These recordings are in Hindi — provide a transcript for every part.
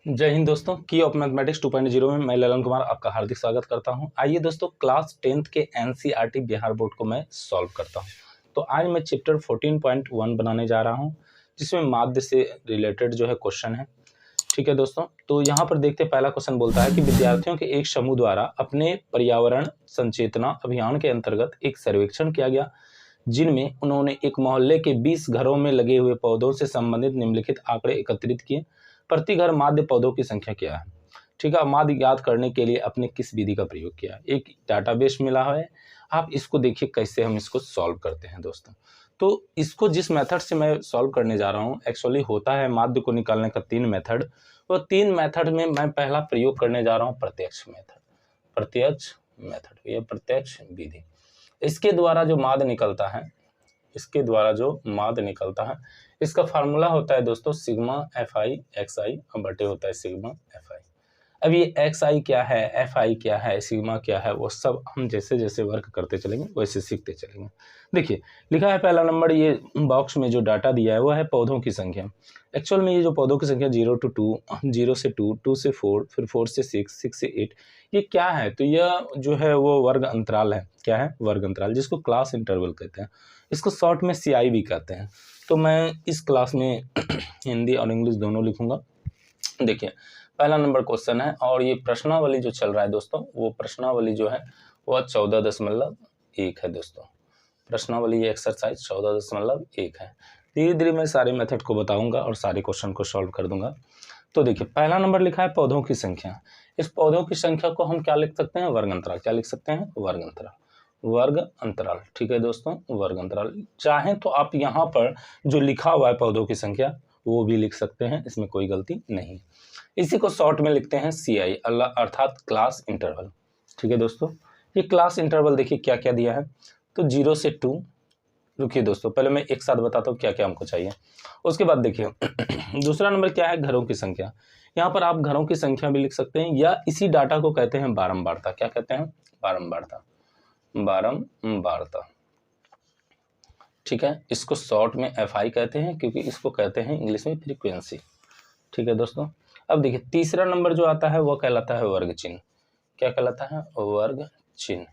जय हिंद दोस्तों, की ऑफ मैथमेटिक्स 2.0 में मैं ललन कुमार आपका हार्दिक स्वागत करता हूं। आइए दोस्तों, क्लास 10th के एनसीईआरटी बिहार बोर्ड को मैं सॉल्व करता हूं। तो आज मैं चैप्टर 14.1 बनाने जा रहा हूं, जिसमें माध्य से रिलेटेड जो है क्वेश्चन है। ठीक है दोस्तों, तो यहाँ पर देखते हैं, पहला क्वेश्चन बोलता है कि विद्यार्थियों के एक समूह द्वारा अपने पर्यावरण संचेतना अभियान के अंतर्गत एक सर्वेक्षण किया गया, जिनमें उन्होंने एक मोहल्ले के 20 घरों में लगे हुए पौधों से संबंधित निम्नलिखित आंकड़े एकत्रित किए। प्रति घर माध्य पौधों की संख्या क्या है। ठीक है, माध्य ज्ञात करने के लिए आपने किस विधि का प्रयोग किया। एक डाटाबेस मिला है, आप इसको देखिए कैसे हम इसको सॉल्व करते हैं दोस्तों। तो इसको जिस मेथड से मैं सॉल्व करने जा रहा हूँ, एक्चुअली होता है माध्य को निकालने का 3 मेथड। वो 3 मेथड में मैं पहला प्रयोग करने जा रहा हूँ प्रत्यक्ष मेथड। प्रत्यक्ष मेथड, ये प्रत्यक्ष विधि। इसके द्वारा जो माध्य निकलता है, इसका फार्मूला होता है दोस्तों सिग्मा एफ आई एक्स आई बटे होता है सिग्मा एफ आई। अब ये एक्स आई क्या है, एफ आई क्या है, सिग्मा क्या है, वो सब हम जैसे जैसे वर्क करते चलेंगे वैसे सीखते चलेंगे। देखिए लिखा है पहला नंबर, ये बॉक्स में जो डाटा दिया है वो है पौधों की संख्या। एक्चुअल में ये जो पौधों की संख्या 0 to 2, 0 से 2, 2 से 4, फिर 4 से 6, 6 से 8, ये क्या है, तो यह जो है वो वर्ग अंतराल है। क्या है? वर्ग अंतराल, जिसको क्लास इंटरवल कहते हैं। इसको शॉर्ट में CI भी कहते हैं। तो मैं इस क्लास में हिंदी और इंग्लिश दोनों लिखूंगा। देखिए पहला नंबर क्वेश्चन है, और ये प्रश्नावली जो चल रहा है दोस्तों, वो प्रश्नावली जो है वह 14.1 है दोस्तों। प्रश्नावली ये एक्सरसाइज 14.1 है। धीरे धीरे मैं सारे मेथड को बताऊंगा और सारे क्वेश्चन को सॉल्व कर दूंगा। तो देखिए पहला नंबर लिखा है पौधों की संख्या। इस पौधों की संख्या को हम क्या लिख सकते हैं? वर्ग अंतराल। क्या लिख सकते हैं? वर्ग अंतराल। वर्ग अंतराल, ठीक है दोस्तों, वर्ग अंतराल। चाहें तो आप यहाँ पर जो लिखा हुआ है पौधों की संख्या वो भी लिख सकते हैं, इसमें कोई गलती नहीं। इसी को शॉर्ट में लिखते हैं CI, अर्थात क्लास इंटरवल। ठीक है दोस्तों, ये क्लास इंटरवल देखिए क्या क्या दिया है। तो 0 से 2, रुकिए दोस्तों पहले मैं एक साथ बताता हूँ क्या क्या हमको चाहिए, उसके बाद देखिए दूसरा नंबर क्या है? घरों की संख्या। यहाँ पर आप घरों की संख्या भी लिख सकते हैं, या इसी डाटा को कहते हैं बारंबारता। क्या कहते हैं? बारंबारता। बारंबारता, ठीक है। इसको शॉर्ट में FI कहते हैं, क्योंकि इसको कहते हैं इंग्लिश में फ्रीक्वेंसी। ठीक है दोस्तों, अब देखिए तीसरा नंबर जो आता है वो कहलाता है वर्ग चिन्ह। क्या कहलाता है? वर्ग चिन्ह।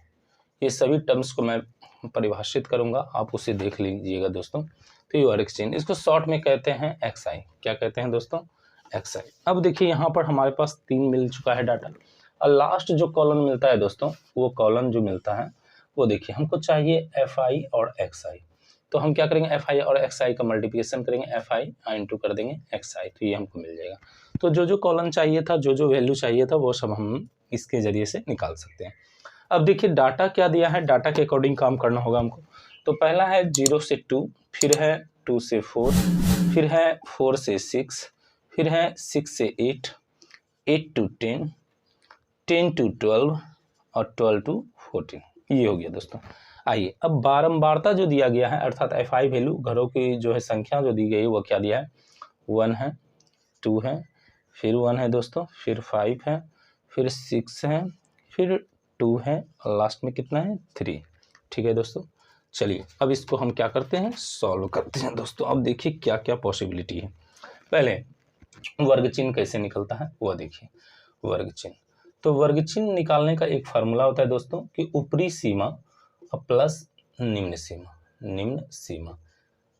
ये सभी टर्म्स को मैं परिभाषित करूंगा, आप उसे देख लीजिएगा दोस्तों। तो ये वर्ग चिन्ह, इसको शॉर्ट में कहते हैं XI। क्या कहते हैं दोस्तों? XI। अब देखिए यहाँ पर हमारे पास 3 मिल चुका है डाटा, और लास्ट जो कॉलम मिलता है दोस्तों, वो कॉलम जो मिलता है वो देखिए हमको चाहिए FI और XI। तो हम क्या करेंगे? FI और XI का मल्टीप्लिकेशन करेंगे, FI इंटू कर देंगे XI, तो ये हमको मिल जाएगा। तो जो जो कॉलम चाहिए था, जो जो वैल्यू चाहिए था, वो सब हम इसके जरिए से निकाल सकते हैं। अब देखिए डाटा क्या दिया है, डाटा के अकॉर्डिंग काम करना होगा हमको। तो पहला है 0 से 2, फिर है 2 से 4, फिर है 4 से 6, फिर है 6 से 8, 8 to 10, 10 to 12 और 12 to 14। ये हो गया दोस्तों। आइए अब बारंबारता जो दिया गया है, अर्थात FI वैल्यू, घरों की जो है संख्या जो दी गई है वो क्या दिया है? 1 है, 2 है, फिर 1 है दोस्तों, फिर 5 है, फिर 6 है, फिर 2 है, और लास्ट में कितना है? 3। ठीक है दोस्तों, चलिए अब इसको हम क्या करते हैं? सॉल्व करते हैं दोस्तों। अब देखिए क्या क्या पॉसिबिलिटी है। पहले वर्ग चिन्ह कैसे निकलता है वो देखिए। वर्ग चिन्ह, तो वर्ग चिन्ह निकालने का एक फार्मूला होता है दोस्तों कि ऊपरी सीमा प्लस निम्न सीमा। निम्न सीमा,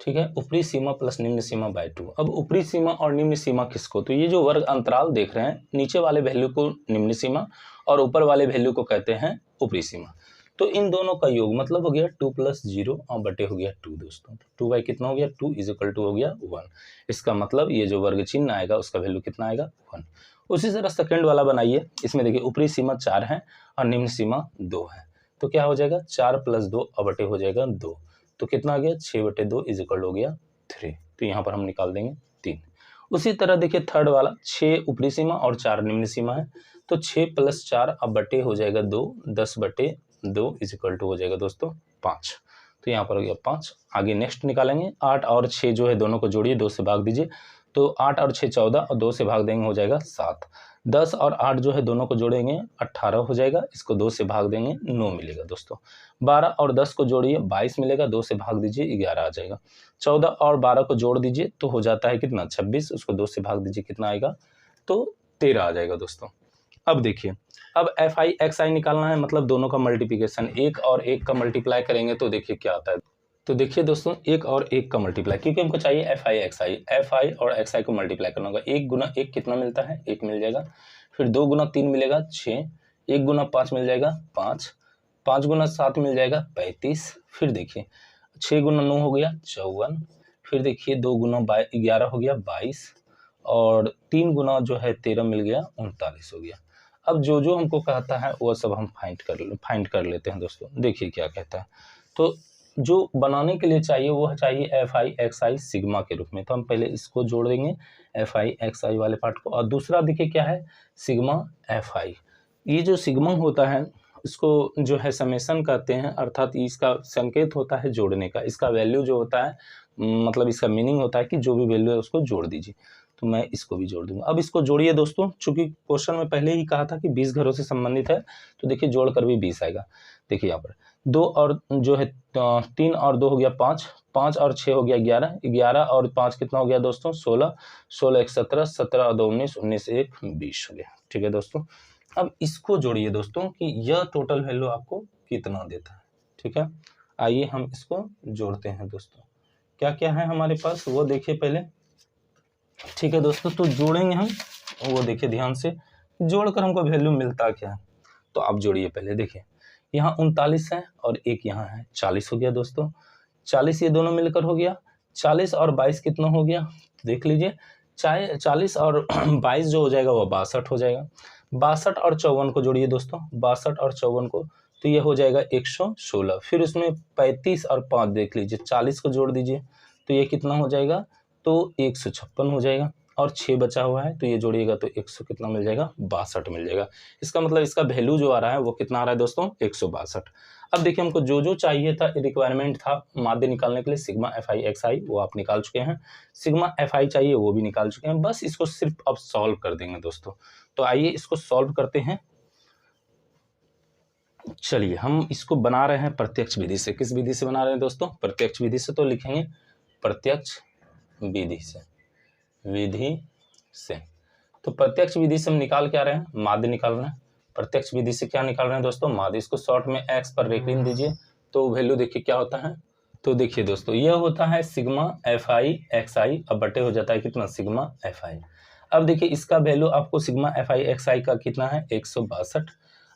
ठीक है, ऊपरी सीमा प्लस निम्न सीमा बाय 2। अब ऊपरी सीमा और निम्न सीमा किसको? तो ये जो वर्ग अंतराल देख रहे हैं, नीचे वाले वैल्यू को निम्न सीमा और ऊपर वाले वैल्यू को कहते हैं ऊपरी सीमा। तो इन दोनों का योग मतलब हो गया 2 + 0 और बटे हो गया 2 दोस्तों। 2 बाई कितना हो गया? 2 = हो गया 1। इसका मतलब ये जो वर्ग चिन्ह आएगा उसका वैल्यू कितना आएगा? 1। उसी तरह सेकंड वाला बनाइए। इसमें देखिए ऊपरी सीमा 4 है और निम्न सीमा 2 है, तो क्या हो जाएगा? 4 + 2 और बटे हो जाएगा 2। तो कितना आ गया? 6/2 = हो गया 3। तो यहाँ पर हम निकाल देंगे 3। उसी तरह देखिए थर्ड वाला, 6 ऊपरी सीमा और 4 निम्न सीमा है, तो 6 + 4 अब बटे हो जाएगा 2, 10/2 = हो जाएगा दोस्तों 5। तो यहाँ पर हो गया 5। आगे नेक्स्ट निकालेंगे, 8 और 6 जो है दोनों को जोड़िए, 2 से भाग दीजिए, तो 8 और 6 14 और 2 से भाग देंगे हो जाएगा 7। 10 और 8 जो है दोनों को जोड़ेंगे 18 हो जाएगा, इसको 2 से भाग देंगे 9 मिलेगा दोस्तों। 12 और 10 को जोड़िए 22 मिलेगा, 2 से भाग दीजिए 11 आ जाएगा। 14 और 12 को जोड़ दीजिए तो हो जाता है कितना? 26, उसको 2 से भाग दीजिए कितना आएगा? तो 13 आ जाएगा दोस्तों। अब देखिए, अब एफ आई एक्स आई निकालना है, मतलब दोनों का मल्टीप्लिकेशन, एक और एक का मल्टीप्लाई करेंगे तो देखिए क्या आता है। तो देखिए दोस्तों, एक और एक का मल्टीप्लाई, क्योंकि हमको चाहिए एफ आई और एक्स आई को मल्टीप्लाई करना होगा। एक गुना एक कितना मिलता है, एक मिल जाएगा। फिर 2 गुना 3 मिलेगा 6, 1 गुना 5 मिल जाएगा 5, 5 गुना 7 मिल जाएगा 35। फिर देखिए 6 गुना 9 हो गया 54। फिर देखिए 2 गुना 11 हो गया 22, और 3 गुना जो है 13 मिल गया 39 हो गया। अब जो जो हमको कहता है वो सब हम फाइंड कर लेते हैं दोस्तों। देखिए क्या कहता है, तो जो बनाने के लिए चाहिए वो चाहिए F I x I sigma के रूप में। तो हम पहले इसको जोड़ देंगे, एफ आई एक्स आई वाले पार्ट को, और दूसरा देखिए क्या है, सिग्मा एफ आई। ये जो सिग्मा होता है इसको जो है समेशन कहते हैं, अर्थात इसका संकेत होता है जोड़ने का। इसका वैल्यू जो होता है, मतलब इसका मीनिंग होता है कि जो भी वैल्यू है उसको जोड़ दीजिए। तो मैं इसको भी जोड़ दूंगा। अब इसको जोड़िए दोस्तों, चूंकि क्वेश्चन में पहले ही कहा था कि 20 घरों से संबंधित है, तो देखिए जोड़ कर भी 20 आएगा। देखिए यहाँ पर 2 और जो है 3 और 2 हो गया 5, 5 और 6 हो गया 11, 11 और 5 कितना हो गया दोस्तों 16, 16 1 17, 17 और 2 19, 19 1 20 हो गया। ठीक है दोस्तों, अब इसको जोड़िए दोस्तों कि यह टोटल वैल्यू आपको कितना देता है। ठीक है, आइए हम इसको जोड़ते हैं दोस्तों। क्या क्या है हमारे पास वो देखिए पहले। ठीक है दोस्तों, तो जोड़ेंगे हम, वो देखिए ध्यान से, जोड़कर हमको वैल्यू मिलता क्या है। तो आप जोड़िए पहले। देखिए यहाँ 39 है और एक यहाँ है 40 हो गया दोस्तों। 40 ये दोनों मिलकर हो गया। 40 और 22 कितना हो गया, देख लीजिए। 40 और 22 जो हो जाएगा वो 62 हो जाएगा। 62 और 54 को जोड़िए दोस्तों, 62 और 54 को, तो ये हो जाएगा 116। फिर उसमें 35 और 5 देख लीजिए, 40 को जोड़ दीजिए तो ये कितना हो जाएगा, तो 156 हो जाएगा। और 6 बचा हुआ है तो ये जोड़िएगा तो 100 कितना मिल जाएगा, 62 मिल जाएगा। इसका मतलब इसका वैल्यू जो आ रहा है वो कितना आ रहा है दोस्तों, 162। अब देखिए हमको जो जो चाहिए था, रिक्वायरमेंट था माध्य निकालने के लिए, सिग्मा एफ आई एक्स आई वो आप निकाल चुके हैं, सिग्मा एफ आई चाहिए वो भी निकाल चुके हैं। बस इसको सिर्फ अब सॉल्व कर देंगे दोस्तों। तो आइए इसको सॉल्व करते हैं। चलिए हम इसको बना रहे हैं प्रत्यक्ष विधि से। किस विधि से बना रहे हैं दोस्तों, प्रत्यक्ष विधि से। तो लिखेंगे प्रत्यक्ष विधि से, विधि से। तो प्रत्यक्ष विधि से हम निकाल क्या रहे हैं, माध्य निकाल रहे हैं। प्रत्यक्ष विधि से क्या निकाल रहे हैं दोस्तों, माध्य। इसको शॉर्ट में एक्स पर रेखिन दीजिए तो वैल्यू देखिए क्या होता है। तो देखिए दोस्तों यह होता है सिग्मा एफ आई एक्स आई, अब बटे हो जाता है कितना, सिग्मा एफ आई। अब देखिए इसका वैल्यू आपको सिग्मा एफ आई एक्स आई का कितना है, 162।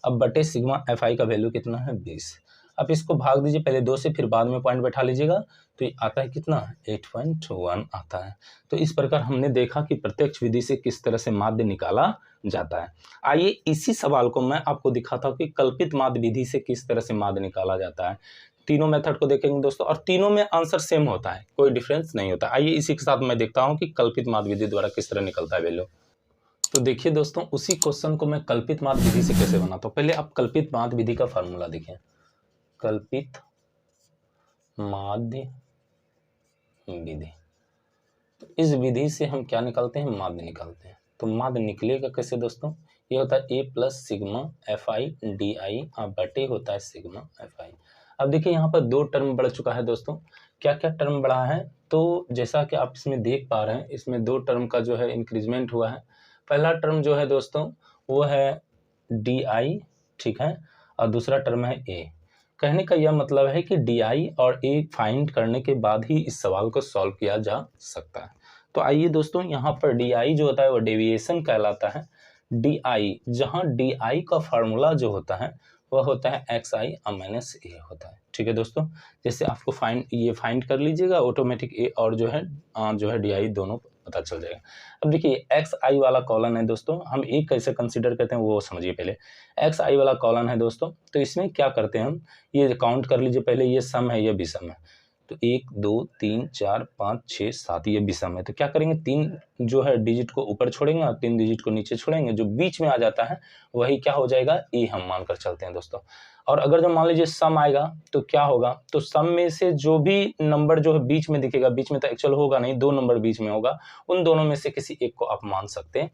अब बटे सिग्मा एफ आई का वैल्यू कितना है, 20। अब इसको भाग दीजिए पहले 2 से, फिर बाद में पॉइंट बैठा लीजिएगा, तो ये आता है कितना, 8.1 आता है। तो इस प्रकार हमने देखा कि प्रत्यक्ष विधि से किस तरह से माध्य निकाला जाता है। आइए इसी सवाल को मैं आपको दिखाता हूँ कि कल्पित माध्य विधि से किस तरह से माध्य निकाला जाता है। तीनों मेथड को देखेंगे दोस्तों, और तीनों में आंसर सेम होता है, कोई डिफरेंस नहीं होता। आइए इसी के साथ मैं देखता हूँ कि कल्पित माध्य विधि द्वारा किस तरह निकलता है वैल्यू। तो देखिए दोस्तों, उसी क्वेश्चन को मैं कल्पित माध्य विधि से कैसे बनाता हूँ। पहले आप कल्पित माध्य विधि का फॉर्मूला देखिए, कल्पित माध्य विधि। तो इस विधि से हम क्या निकालते हैं, माध्य निकालते हैं। तो माध्य निकलेगा कैसे दोस्तों, ये होता है A plus sigma F I D I बटे होता है सिग्मा एफ आई। अब देखिए यहाँ पर 2 टर्म बढ़ चुका है दोस्तों। क्या क्या टर्म बढ़ा है, तो जैसा कि आप इसमें देख पा रहे हैं, इसमें 2 टर्म का जो है इंक्रीजमेंट हुआ है। पहला टर्म जो है दोस्तों वो है डी आई, ठीक है, और दूसरा टर्म है ए। कहने का यह मतलब है कि डी आई और ए फाइंड करने के बाद ही इस सवाल को सॉल्व किया जा सकता है। तो आइए दोस्तों, यहाँ पर डी आई जो होता है वो डेविएशन कहलाता है। डी आई, जहाँ डी आई का फार्मूला जो होता है वह होता है एक्स आई माइनस ए होता है। ठीक है दोस्तों, जैसे आपको फाइंड कर लीजिएगा, ऑटोमेटिक ए और जो है डी आई दोनों पता चल जाएगा। अब देखिए एक्स आई वाला कॉलन है दोस्तों, हम एक कैसे कंसीडर करते हैं वो समझिए पहले। एक्स आई वाला कॉलन है दोस्तों, तो इसमें क्या करते हैं हम, ये काउंट कर लीजिए पहले, ये सम है ये विषम है। तो 1 2 3 4 5 6 7 ये विषम है। तो क्या करेंगे, 3 जो है डिजिट को ऊपर छोड़ेंगे और 3 डिजिट को नीचे छोड़ेंगे, जो बीच में आ जाता है वही क्या हो जाएगा, ए हम मानकर चलते हैं दोस्तों। और अगर जो मान लीजिए सम आएगा तो क्या होगा, तो सम में से जो भी नंबर जो है बीच में दिखेगा, बीच में तो एक्चुअल होगा नहीं, 2 नंबर बीच में होगा, उन दोनों में से किसी एक को आप मान सकते हैं।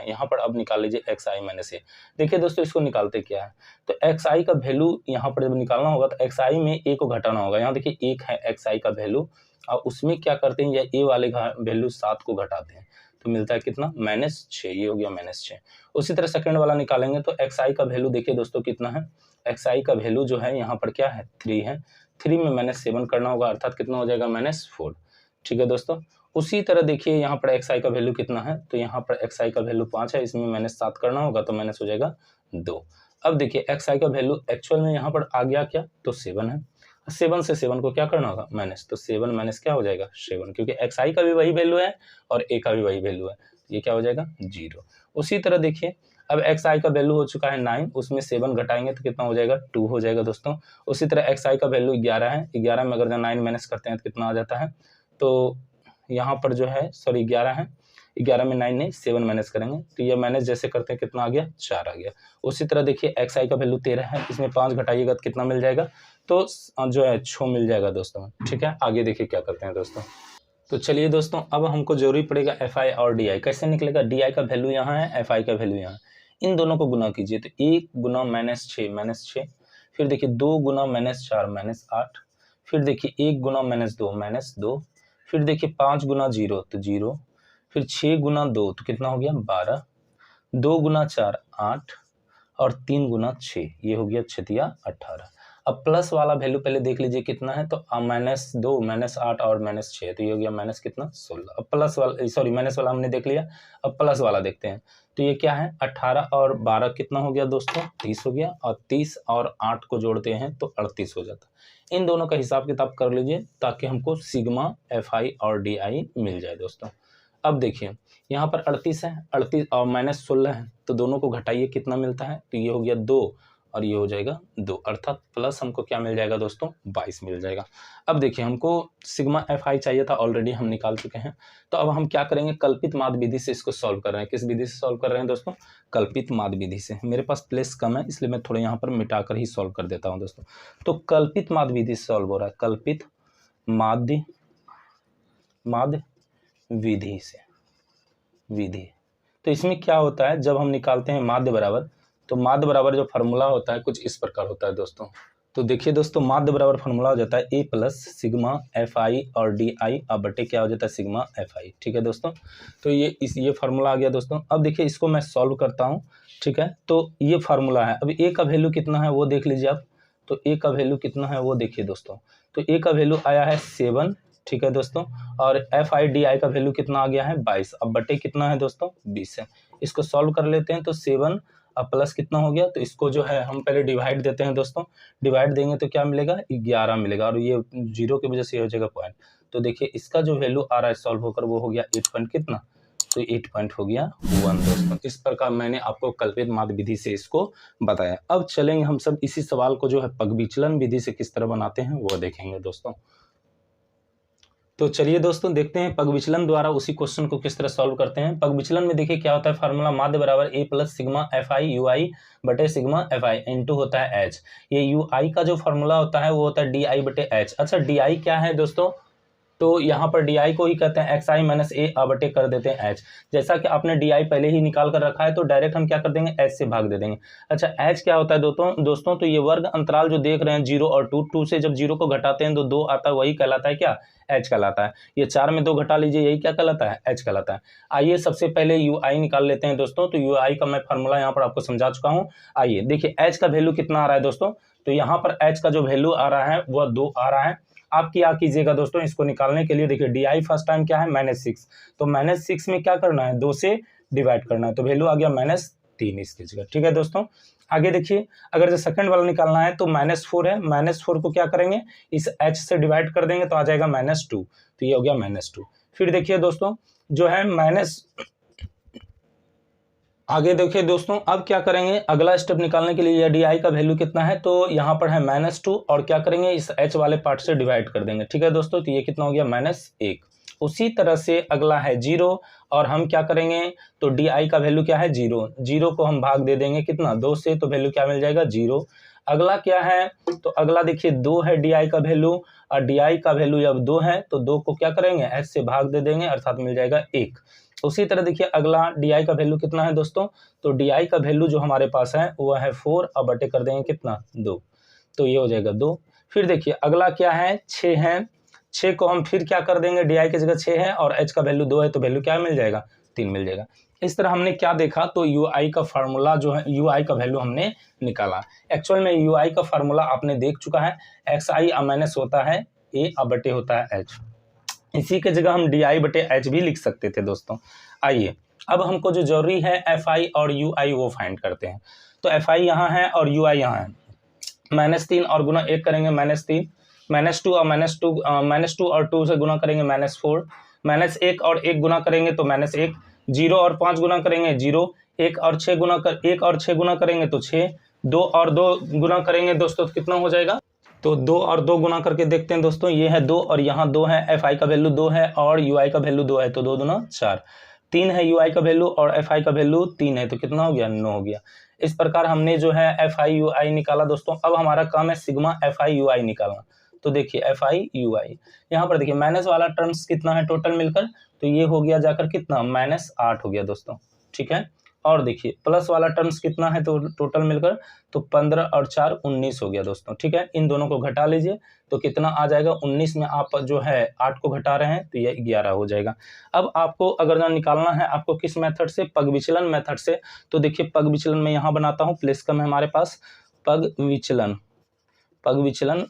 यहाँ पर अब निकाल लीजिए एक्स आई माइनस ए। देखिए दोस्तों इसको निकालते क्या है, तो एक्स आई का वैल्यू यहाँ पर जब निकालना होगा तो एक्स आई में ए को घटाना होगा। यहाँ देखिए 1 है एक्स आई का वैल्यू, और उसमें क्या करते हैं, या ए वाले वैल्यू 7 को घटाते हैं। तो मिलता है कितना -6, ये हो गया -6। उसी तरह सेकंड वाला निकालेंगे तो xi का वैल्यू देखिए दोस्तों कितना है, xi का वैल्यू जो है यहाँ पर क्या है 3 है, 3 में -7 करना होगा अर्थात कितना हो जाएगा -4। ठीक है दोस्तों, उसी तरह देखिए यहाँ पर xi का वैल्यू कितना है, तो यहाँ पर xi का वैल्यू 5 है, इसमें -7 करना होगा तो माइनस हो जाएगा 2। अब देखिए xi का वैल्यू एक्चुअल में यहाँ पर आ गया क्या, तो 7 है, 7 से 7 को क्या करना होगा माइनस, तो 7 माइनस क्या हो जाएगा 7, क्योंकि xi का भी वही वैल्यू है और a का भी वही वैल्यू है, ये क्या हो जाएगा 0। उसी तरह देखिए अब xi का वैल्यू हो चुका है 9, उसमें 7 घटाएंगे तो कितना हो जाएगा 2 हो जाएगा दोस्तों। उसी तरह xi का वैल्यू 11 है, 11 में अगर 9 माइनस करते हैं तो कितना आ जाता है, तो यहाँ पर जो है सॉरी 11 है, 11 में 9 नहीं 7 माइनस करेंगे तो ये माइनस जैसे करते हैं कितना आ गया 4 आ गया। उसी तरह देखिए xi का वैल्यू 13 है, इसमें 5 घटाइएगा तो कितना मिल जाएगा, तो जो है 6 मिल जाएगा दोस्तों। ठीक है, आगे देखिए क्या करते हैं दोस्तों। तो चलिए दोस्तों अब हमको जरूरी पड़ेगा fi और di, कैसे निकलेगा, di का वैल्यू यहाँ है, fi का वैल्यू यहाँ है, इन दोनों को गुना कीजिए तो 1 गुना -6, फिर देखिए 2 गुना -4 -8, फिर देखिए 1 गुना -2, फिर देखिए 5 गुना 0 तो 0, फिर 6 गुना 2 तो कितना हो गया 12, 2 गुना 4 8 और 3 गुना 6 ये हो गया 6 या 18। अब प्लस वाला वैल्यू पहले देख लीजिए कितना है, तो -2 -8 और -6 तो ये हो गया माइनस कितना 16। अब प्लस वाला सॉरी माइनस वाला हमने देख लिया, अब प्लस वाला देखते हैं तो ये क्या है 18 और 12 कितना हो गया दोस्तों 30 हो गया, और 30 और 8 को जोड़ते हैं तो 38 हो जाता है। इन दोनों का हिसाब किताब कर लीजिए ताकि हमको सिग्मा fi और di मिल जाए दोस्तों। अब देखिए यहाँ पर 38 है, 38 और -16 है, तो दोनों को घटाइए कितना मिलता है, तो ये हो गया 2 और ये हो जाएगा 2, अर्थात प्लस हमको क्या मिल जाएगा दोस्तों 22 मिल जाएगा। अब देखिए हमको सिग्मा fi चाहिए था, ऑलरेडी हम निकाल चुके हैं, तो अब हम क्या करेंगे कल्पित माध्य विधि से इसको सॉल्व कर रहे हैं। किस विधि से सॉल्व कर रहे हैं दोस्तों, कल्पित माध्य विधि से। मेरे पास प्लेस कम है इसलिए मैं थोड़ा यहाँ पर मिटाकर ही सॉल्व कर देता हूँ दोस्तों। तो कल्पित माध्य विधि से सॉल्व हो रहा है, कल्पित माध्य विधि से विधि। तो इसमें क्या होता है जब हम निकालते हैं माध्य बराबर, तो माध्य बराबर जो फार्मूला होता है कुछ इस प्रकार होता है दोस्तों। तो देखिए दोस्तों माध्य बराबर फार्मूला हो जाता है a प्लस सिग्मा fi और di अब बटे क्या हो जाता है सिग्मा fi। ठीक है दोस्तों, तो ये फार्मूला आ गया दोस्तों। अब देखिए इसको मैं सॉल्व करता हूँ। ठीक है, तो ये फार्मूला है। अभी a का वैल्यू कितना है वो देख लीजिए आप, तो a का वैल्यू कितना है वो देखिए दोस्तों, तो a का वैल्यू आया है 7। ठीक है दोस्तों, और fi di का वैल्यू कितना आ गया है 22, अब बटे कितना है दोस्तों 20 है। इसको सॉल्व कर लेते हैं तो 7 अब प्लस कितना हो गया, तो इसको जो है हम पहले डिवाइड देते हैं दोस्तों, डिवाइड देंगे तो क्या मिलेगा 11 मिलेगा, और ये 0 की वजह से हो जाएगा पॉइंट। तो देखिए इसका जो वैल्यू आ रहा है सॉल्व होकर वो हो गया 8 पॉइंट कितना, तो 8 पॉइंट हो गया 1 दोस्तों। इस प्रकार मैंने आपको कल्पित माध्य विधि से इसको बताया। अब चलेंगे हम सब इसी सवाल को जो है पगविचलन विधि से किस तरह बनाते हैं वो देखेंगे दोस्तों। तो चलिए दोस्तों देखते हैं पगविचलन द्वारा उसी क्वेश्चन को किस तरह सॉल्व करते हैं। पगविचलन में देखिए क्या होता है फार्मूला, माध्य बराबर a plus sigma fi ui बटे सिग्मा fi इनटू होता है h। ये ui का जो फार्मूला होता है वो होता है di बटे h। अच्छा di क्या है दोस्तों, तो यहाँ पर di को ही कहते हैं xi माइनस a बटे कर देते हैं h। जैसा कि आपने di पहले ही निकाल कर रखा है तो डायरेक्ट हम क्या कर देंगे h से भाग दे देंगे। अच्छा h क्या होता है दोस्तों, तो ये वर्ग अंतराल जो देख रहे हैं 0 और 2 से जब 0 को घटाते हैं तो 2 आता है, वही कहलाता है क्या h कहलाता है। ये 4 में 2 घटा लीजिए, यही क्या कहलाता है h कहलाता है। आइए सबसे पहले ui निकाल लेते हैं दोस्तों, तो ui का मैं फार्मूला यहाँ पर आपको समझा चुका हूँ। आइए देखिए h का वैल्यू कितना आ रहा है दोस्तों, तो यहाँ पर h का जो वैल्यू आ रहा है वह 2 आ रहा है। आप क्या कीजिएगा दोस्तों इसको निकालने के लिए, देखिए di फर्स्ट टाइम क्या है -6, तो -6 में क्या करना है 2 से डिवाइड करना है, तो वैल्यू आ गया -3 इसकी जगह। ठीक है दोस्तों, आगे देखिए अगर जो सेकंड वाला निकालना है तो -4 है, -4 को क्या करेंगे इस h से डिवाइड कर देंगे तो आ जाएगा -2, तो ये हो गया -2। फिर देखिए दोस्तों जो है आगे देखिए दोस्तों अब क्या करेंगे, अगला स्टेप निकालने के लिए di का वैल्यू कितना है, तो यहाँ पर है -2 और क्या करेंगे इस h वाले पार्ट से डिवाइड कर देंगे। ठीक है दोस्तों, तो ये कितना हो गया -1। उसी तरह से अगला है 0 और हम क्या करेंगे, तो di का वैल्यू क्या है 0, 0 को हम भाग दे देंगे कितना 2 से, तो वैल्यू क्या मिल जाएगा 0। अगला क्या है, तो अगला देखिए 2 है di का वैल्यू, और di का वैल्यू जब 2 है तो 2 को क्या करेंगे h से भाग दे देंगे अर्थात मिल जाएगा 1। उसी तरह देखिए अगला di का वैल्यू कितना है दोस्तों, तो di का वैल्यू जो हमारे पास है वो है 4, अब बटे कर देंगे कितना 2, तो ये हो जाएगा 2। फिर देखिए अगला क्या है 6 है, 6 को हम फिर क्या कर देंगे di की जगह 6 है और h का वैल्यू 2 है तो वैल्यू क्या मिल जाएगा 3 मिल जाएगा। इस तरह हमने क्या देखा, तो यू आई का फार्मूला जो है, यू आई का वैल्यू हमने निकाला। एक्चुअल में यू आई का फार्मूला आपने देख चुका है, एक्स आई माइनस होता है ए बटे होता है एच। इसी के जगह हम डी आई बटे एच भी लिख सकते थे दोस्तों। आइए अब हमको जो जरूरी है एफ आई और यू आई वो फाइंड करते हैं। तो एफ आई यहाँ है और यू आई यहाँ है। -3 और गुना 1 करेंगे -3, -2 और -2 और 2 से गुना करेंगे -4, -1 और 1 गुना करेंगे तो -1, 0 और 5 गुना करेंगे 0, 1 और 6 गुना करेंगे तो 6, 2 और 2 गुना करेंगे दोस्तों तो कितना हो जाएगा, तो 2 और 2 गुना करके देखते हैं दोस्तों। ये है 2 और यहाँ 2 है, एफ आई का वैल्यू 2 है और यू आई का वैल्यू 2 है, तो 2 दूना 4, 3 है यू आई का वैल्यू और एफ आई का वैल्यू 3 है, तो कितना हो गया, 9 हो गया। इस प्रकार हमने जो है एफ आई यू आई निकाला दोस्तों। अब हमारा काम है सिग्मा एफ आई यू आई निकालना। तो देखिए एफ आई यू आई, यहाँ पर देखिए माइनस वाला टर्म्स कितना है टोटल मिलकर, तो ये हो गया जाकर कितना, -8 हो गया दोस्तों, ठीक है। और देखिए प्लस वाला टर्म्स कितना है तो टोटल मिलकर, तो 15 और 4 19 हो गया दोस्तों, ठीक है। इन दोनों को घटा लीजिए तो कितना आ जाएगा, 19 में आप जो है 8 को घटा रहे हैं तो ये 11 हो जाएगा। अब आपको अगर ना निकालना है आपको किस मेथड से, पग विचलन मेथड से। तो देखिए पग विचलन में यहाँ बनाता हूँ, प्लेस कम है हमारे पास, पग विचलन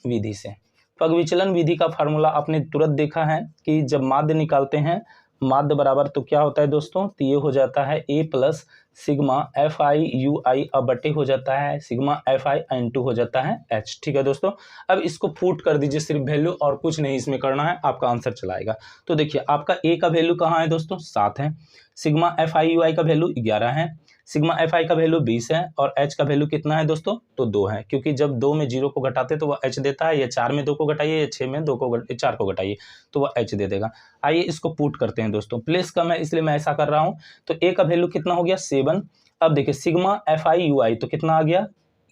विधि से। पग विचलन विधि का फार्मूला आपने तुरंत देखा है कि जब माध्य निकालते हैं, माध्य बराबर तो क्या होता है दोस्तों, तो ये हो जाता है a plus sigma F I U I बटे हो जाता है सिग्मा एफ आई n2 हो जाता है h, ठीक है दोस्तों। अब इसको पुट कर दीजिए सिर्फ वैल्यू, और कुछ नहीं इसमें करना है, आपका आंसर चलाएगा। तो देखिए आपका a का वैल्यू कहाँ है दोस्तों, 7 है, सिग्मा एफ आई यू आई का वैल्यू 11 है, सिग्मा एफ आई का वैल्यू 20 है और h का वैल्यू कितना है दोस्तों, तो 2 है, क्योंकि जब 2 में 0 को घटाते तो वह h देता है, या 4 में 2 को घटाइए या 6 में 4 को घटाइए तो वह h दे देगा। आइए इसको पुट करते हैं दोस्तों, प्लेस कम है इसलिए मैं ऐसा कर रहा हूं। तो a का वैल्यू कितना हो गया 7। अब देखिए सिग्मा एफ आई यू आई तो कितना आ गया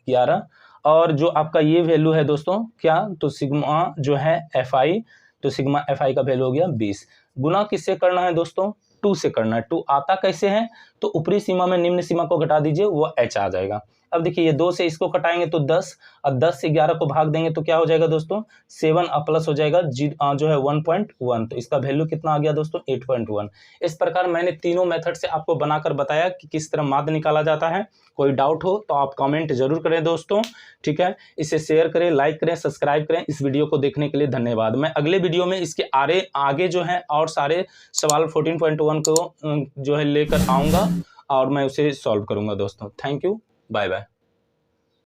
11, और जो आपका ये वैल्यू है दोस्तों क्या, तो सिग्मा जो है एफ आई, तो सिग्मा एफ आई का वैल्यू हो गया 20। गुना किससे करना है दोस्तों, 2 से करना है। 2 आता कैसे है, तो ऊपरी सीमा में निम्न सीमा को घटा दीजिए, वो h आ जाएगा। अब देखिए ये 2 से इसको कटाएंगे तो 10, और 10 से 11 को भाग देंगे तो क्या हो जाएगा दोस्तों, 7 प्लस हो जाएगा जो है 1.1, तो इसका वैल्यू कितना आ गया दोस्तों 8.1। इस प्रकार मैंने तीनों मेथड से आपको बनाकर बताया कि किस तरह माध्य निकाला जाता है। कोई डाउट हो तो आप कमेंट जरूर करें दोस्तों, ठीक है। इसे शेयर करें, लाइक करें, सब्सक्राइब करें। इस वीडियो को देखने के लिए धन्यवाद। मैं अगले वीडियो में इसके आगे जो है और सारे सवाल 14.1 को जो है लेकर आऊँगा और मैं उसे सॉल्व करूँगा दोस्तों। Thank you, bye bye.